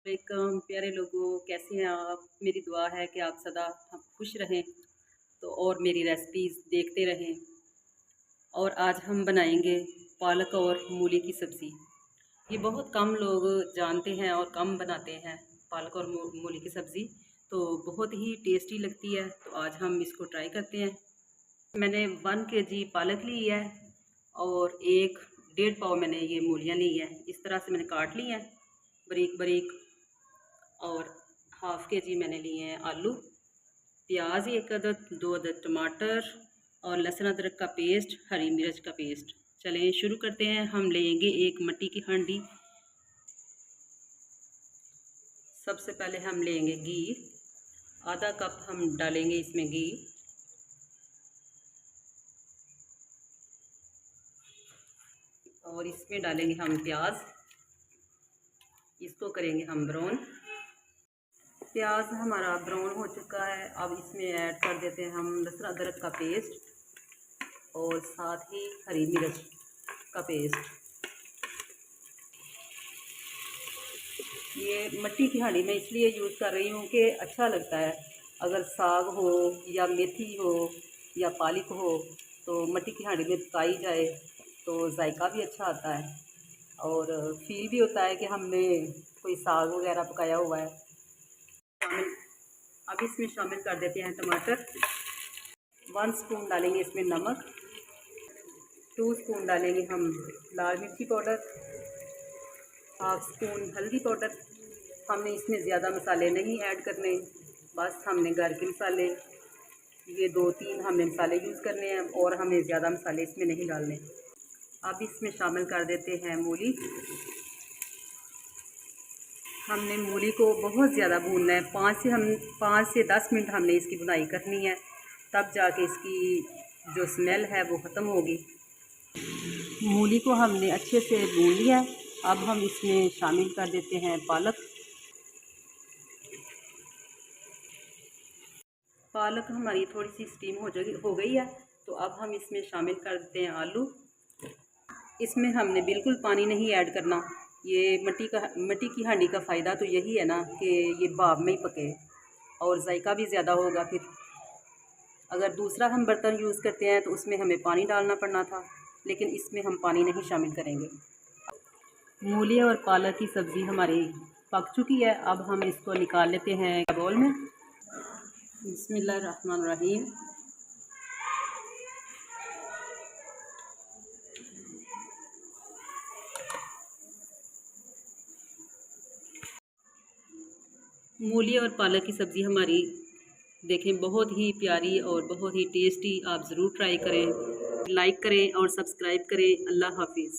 Welcome प्यारे लोगों, कैसे हैं आप? मेरी दुआ है कि आप सदा हम खुश रहें तो और मेरी रेसिपीज़ देखते रहें। और आज हम बनाएंगे पालक और मूली की सब्ज़ी। ये बहुत कम लोग जानते हैं और कम बनाते हैं पालक और मूली की सब्ज़ी। तो बहुत ही टेस्टी लगती है, तो आज हम इसको ट्राई करते हैं। मैंने 1 केजी पालक ली है और 1 डेढ़ पाव मैंने ये मूलियाँ ली है। इस तरह से मैंने काट ली हैं बारीक बारीक। और हाफ़ के जी मैंने लिए हैं आलू, प्याज 1 अदद, 2 अदद टमाटर और लहसुन अदरक का पेस्ट, हरी मिर्च का पेस्ट। चलें शुरू करते हैं। हम लेंगे एक मिट्टी की हांडी। सबसे पहले हम लेंगे घी, आधा कप हम डालेंगे इसमें घी। और इसमें डालेंगे हम प्याज, इसको करेंगे हम ब्राउन। प्याज हमारा ब्राउन हो चुका है। अब इसमें ऐड कर देते हैं हम लहसुन अदरक का पेस्ट और साथ ही हरी मिर्च का पेस्ट। ये मिट्टी की हांडी में इसलिए यूज़ कर रही हूँ कि अच्छा लगता है। अगर साग हो या मेथी हो या पालक हो तो मिट्टी की हांडी में पकाई जाए तो जायका भी अच्छा आता है और फील भी होता है कि हमने कोई साग वगैरह पकाया हुआ है। अब इसमें शामिल कर देते हैं टमाटर। 1 स्पून डालेंगे इसमें नमक, 2 स्पून डालेंगे हम लाल मिर्ची पाउडर, हाफ स्पून हल्दी पाउडर। हमने इसमें ज़्यादा मसाले नहीं ऐड करने, बस हमने घर के मसाले ये 2-3 हमने मसाले यूज़ करने हैं और हमें ज़्यादा मसाले इसमें नहीं डालने। अब इसमें शामिल कर देते हैं मूली। हमने मूली को बहुत ज़्यादा भूनना है, 5 से 10 मिनट हमने इसकी भुनाई करनी है, तब जाके इसकी जो स्मेल है वो ख़त्म होगी। मूली को हमने अच्छे से भून लिया है। अब हम इसमें शामिल कर देते हैं पालक। पालक हमारी थोड़ी सी स्टीम हो गई है, तो अब हम इसमें शामिल कर देते हैं आलू। इसमें हमने बिल्कुल पानी नहीं ऐड करना। ये मिट्टी की हांडी का फ़ायदा तो यही है ना कि ये भाप में ही पके और जायका भी ज़्यादा होगा। फिर अगर दूसरा हम बर्तन यूज़ करते हैं तो उसमें हमें पानी डालना पड़ना था, लेकिन इसमें हम पानी नहीं शामिल करेंगे। मूली और पालक की सब्ज़ी हमारी पक चुकी है। अब हम इसको निकाल लेते हैं बाउल में। बिस्मिल्लाहिर्रहमानिर्रहीम। मूली और पालक की सब्ज़ी हमारी देखें बहुत ही प्यारी और बहुत ही टेस्टी। आप ज़रूर ट्राई करें, लाइक करें और सब्सक्राइब करें। अल्लाह हाफिज़।